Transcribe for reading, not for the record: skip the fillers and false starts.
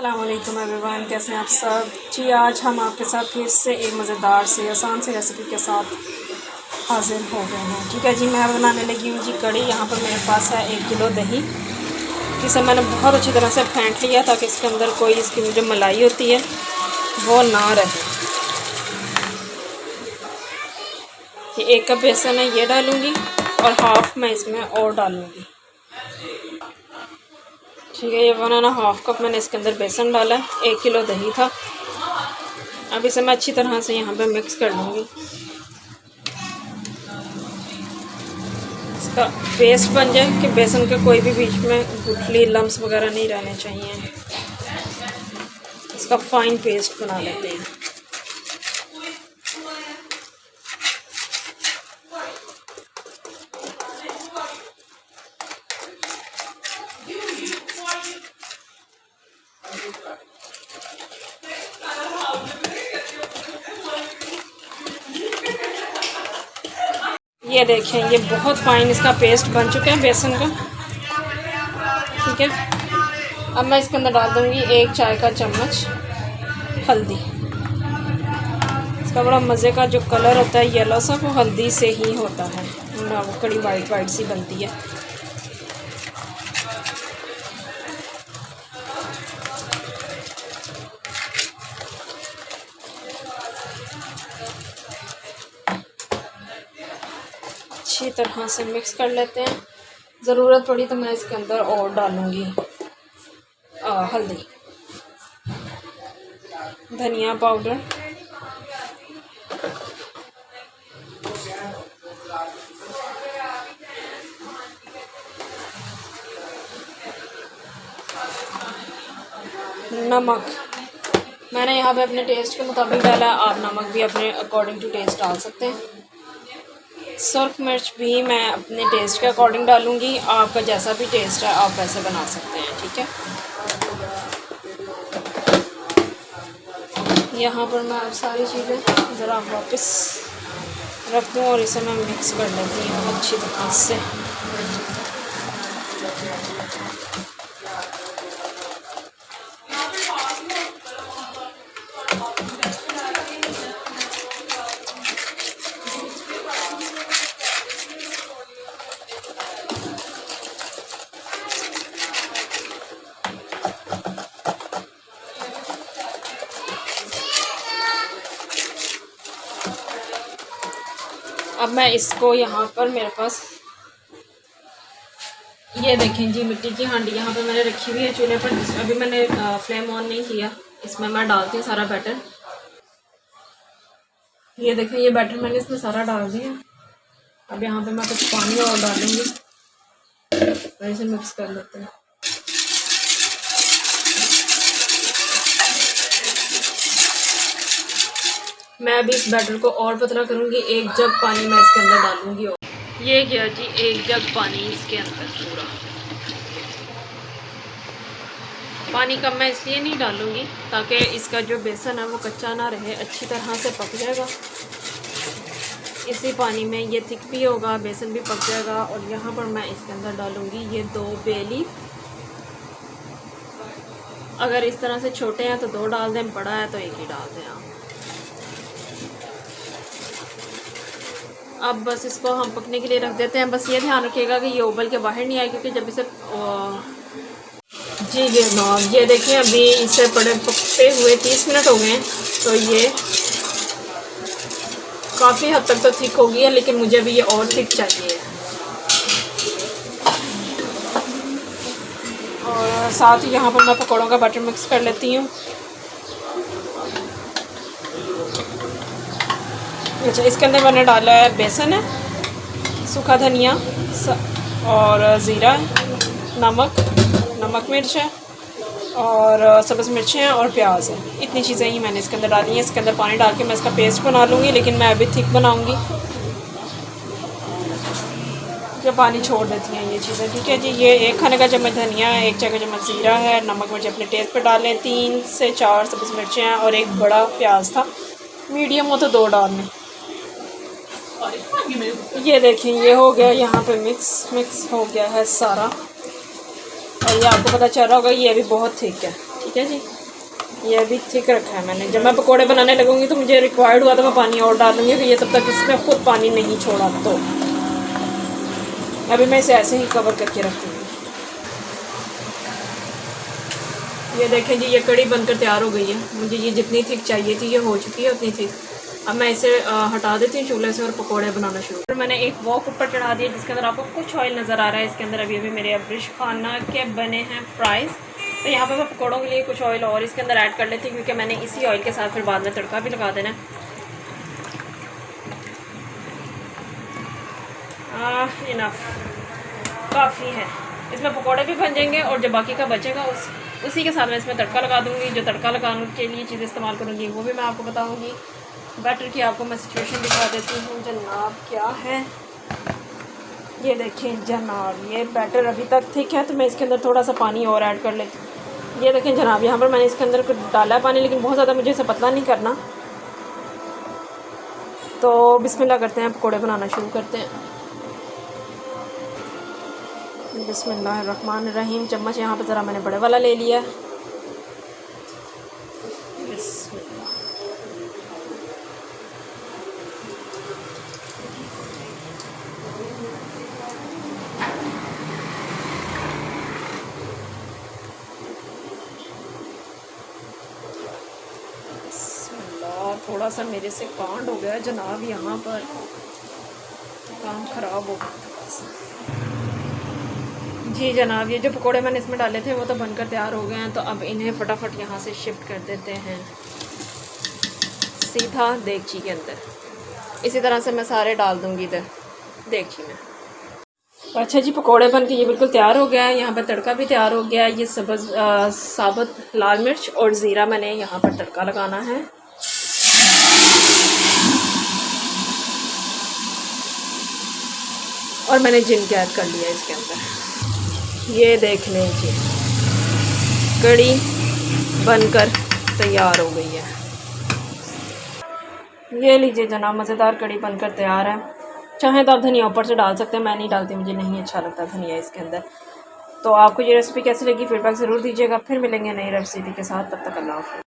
अस्सलामुअलैकुम एवरीवन, कैसे हैं आप सब जी। आज हम आपके साथ फिर से एक मज़ेदार से आसान से रेसिपी के साथ हाजिर हो गए हैं। ठीक है जी, मैं बनाने लगी हूँ जी कड़ी। यहाँ पर मेरे पास है 1 किलो दही, जिसे मैंने बहुत अच्छी तरह से फेंट लिया ताकि इसके अंदर कोई इसकी जो मलाई होती है वो ना रहे। ये 1 कप बेसन है, ये डालूँगी और हाफ़ मैं इसमें और डालूँगी। ठीक है, ये 1.5 कप मैंने इसके अंदर बेसन डाला है। 1 किलो दही था। अब इसे मैं अच्छी तरह से यहाँ पे मिक्स कर लूँगी। इसका पेस्ट बन जाए कि बेसन के कोई भी बीच में गुठली लम्स वगैरह नहीं रहने चाहिए। इसका फाइन पेस्ट बना लेते हैं। ये देखें, ये बहुत फाइन इसका पेस्ट बन चुका है बेसन का। ठीक है, अब मैं इसके अंदर डाल दूँगी 1 चाय का चम्मच हल्दी। इसका बड़ा मज़े का जो कलर होता है येलो सा, वो हल्दी से ही होता है, ना वो कड़ी वाइट वाइट सी बनती है। अच्छी तरह से मिक्स कर लेते हैं। ज़रूरत पड़ी तो मैं इसके अंदर और डालूँगी हल्दी, धनिया पाउडर, नमक मैंने यहाँ पे अपने टेस्ट के मुताबिक डाला है। आप नमक भी अपने अकॉर्डिंग टू टेस्ट डाल सकते हैं। सर्फ मिर्च भी मैं अपने टेस्ट के अकॉर्डिंग डालूँगी। आपका जैसा भी टेस्ट है आप वैसे बना सकते हैं। ठीक है, यहाँ पर मैं अब सारी चीज़ें ज़रा वापस रख दूँ और इसे मैं मिक्स कर लेती हूँ अच्छी तरह से। अब मैं इसको यहाँ पर मेरे पास ये देखें जी, मिट्टी की हांडी यहाँ पे मैंने रखी हुई है चूल्हे पर। अभी मैंने फ्लेम ऑन नहीं किया। इसमें मैं डालती हूँ सारा बैटर। ये देखें, ये बैटर मैंने इसमें सारा डाल दिया। अब यहाँ पे मैं कुछ पानी और डालूँगी और इसे मिक्स कर लेते हैं। मैं अभी इस बैटर को और पतला करूँगी। 1 जग पानी मैं इसके अंदर डालूँगी। और ये गया जी 1 जग पानी इसके अंदर पूरा। पानी कम मैं इसलिए नहीं डालूँगी ताकि इसका जो बेसन है वो कच्चा ना रहे, अच्छी तरह से पक जाएगा। इसी पानी में ये थिक भी होगा, बेसन भी पक जाएगा। और यहाँ पर मैं इसके अंदर डालूँगी ये 2 बे लीफ। अगर इस तरह से छोटे हैं तो 2 डाल दें, बड़ा है तो 1 ही डाल दें आप। अब बस इसको हम पकने के लिए रख देते हैं। बस ये ध्यान रखिएगा कि ये उबल के बाहर नहीं आए, क्योंकि जब इसे जी जनाब, ये देखिए अभी इसे बड़े पकते हुए 30 मिनट हो गए हैं। तो ये काफ़ी हद तक तो थिक हो गई है, लेकिन मुझे अभी ये और थिक चाहिए। और साथ ही यहाँ पर मैं पकौड़ों का बटर मिक्स कर लेती हूँ। अच्छा, इसके अंदर मैंने डाला है बेसन है, सूखा धनिया और ज़ीरा, नमक मिर्च है और सब्ज़ मिर्चें हैं और प्याज है। इतनी चीज़ें ही मैंने इसके अंदर डाली हैं। इसके अंदर पानी डाल के मैं इसका पेस्ट बना लूँगी, लेकिन मैं अभी थिक बनाऊँगी जो पानी छोड़ देती हैं ये चीज़ें। ठीक है जी, ये 1 खाने का चम्मच धनिया है, 1 चाय का चम्मच ज़ीरा है, नमक मिर्च अपने टेस्ट पर डालें, 3 से 4 सब्ज़ मिर्चें हैं और 1 बड़ा प्याज था। मीडियम हो तो 2 डाल लें। ये देखें, ये हो गया यहाँ पे मिक्स हो गया है सारा। और ये आपको पता चल रहा होगा ये भी बहुत थिक है। ठीक है जी। ये अभी थिक रखा है मैंने। जब मैं पकोड़े बनाने लगूंगी तो मुझे रिक्वायर्ड हुआ तो मैं पानी और डालूंगी, कि ये तब तक इसमें खुद पानी नहीं छोड़ा। तो अभी मैं इसे ऐसे ही कवर करके रखूँगी। ये देखें जी, ये कड़ी बनकर तैयार हो गई है। मुझे ये जितनी थिक चाहिए थी ये हो चुकी है उतनी थिक। अब मैं इसे हटा देती हूँ चूल्हे से और पकोड़े बनाना शुरू। फिर मैंने एक वॉक ऊपर चढ़ा दिया जिसके अंदर आपको कुछ ऑयल नज़र आ रहा है। इसके अंदर अभी अभी मेरे अब्रिश खाना के बने हैं फ्राइज़। तो यहाँ पर मैं पकौड़ों के लिए कुछ ऑयल और इसके अंदर ऐड कर लेती हूँ, क्योंकि मैंने इसी ऑयल के साथ फिर बाद में तड़का भी लगा देना है। इनफ काफ़ी है। इसमें पकौड़े भी बन जाएंगे और जो बाकी का बचेगा उसी के साथ मैं इसमें तड़का लगा दूँगी। जो तड़का लगाने के लिए चीज़ें इस्तेमाल करूँगी वो भी मैं आपको बताऊँगी। बैटर की आपको मैं सिचुएशन दिखा देती हूँ जनाब क्या है। ये देखें जनाब, ये बैटर अभी तक ठीक है, तो मैं इसके अंदर थोड़ा सा पानी और ऐड कर लेती हूँ। ये देखें जनाब, यहाँ पर मैंने इसके अंदर डाला है पानी, लेकिन बहुत ज़्यादा मुझे इसे पतला नहीं करना। तो बिस्मिल्लाह करते हैं, पकौड़े बनाना शुरू करते हैं। बिस्मिल्लाहिर्रहमानिर्रहीम। चम्मच यहाँ पर ज़रा मैंने बड़े वाला ले लिया। थोड़ा सा मेरे से कांड हो गया जनाब, यहाँ पर काम ख़राब हो गया जी जनाब। ये जो पकोड़े मैंने इसमें डाले थे वो तो बनकर तैयार हो गए हैं। तो अब इन्हें फटाफट यहाँ से शिफ्ट कर देते हैं सीधा देगची के अंदर। इसी तरह से मैं सारे डाल दूँगी इधर देगची में। अच्छा जी, पकोड़े बन के ये बिल्कुल तैयार हो गया है। यहाँ पर तड़का भी तैयार हो गया है। ये साबुत लाल मिर्च और ज़ीरा मैंने यहाँ पर तड़का लगाना है। और मैंने जिनका ऐड कर लिया इसके अंदर। ये देख लीजिए, कड़ी बनकर तैयार हो गई है। ये लीजिए जनाब, मज़ेदार कड़ी बनकर तैयार है। चाहे तो आप धनिया ऊपर से डाल सकते हैं, मैं नहीं डालती, मुझे नहीं अच्छा लगता धनिया इसके अंदर। तो आपको ये रेसिपी कैसी लगी फीडबैक ज़रूर दीजिएगा। फिर मिलेंगे नई रेसिपी के साथ, तब तक अल्लाह हाफ़िज़।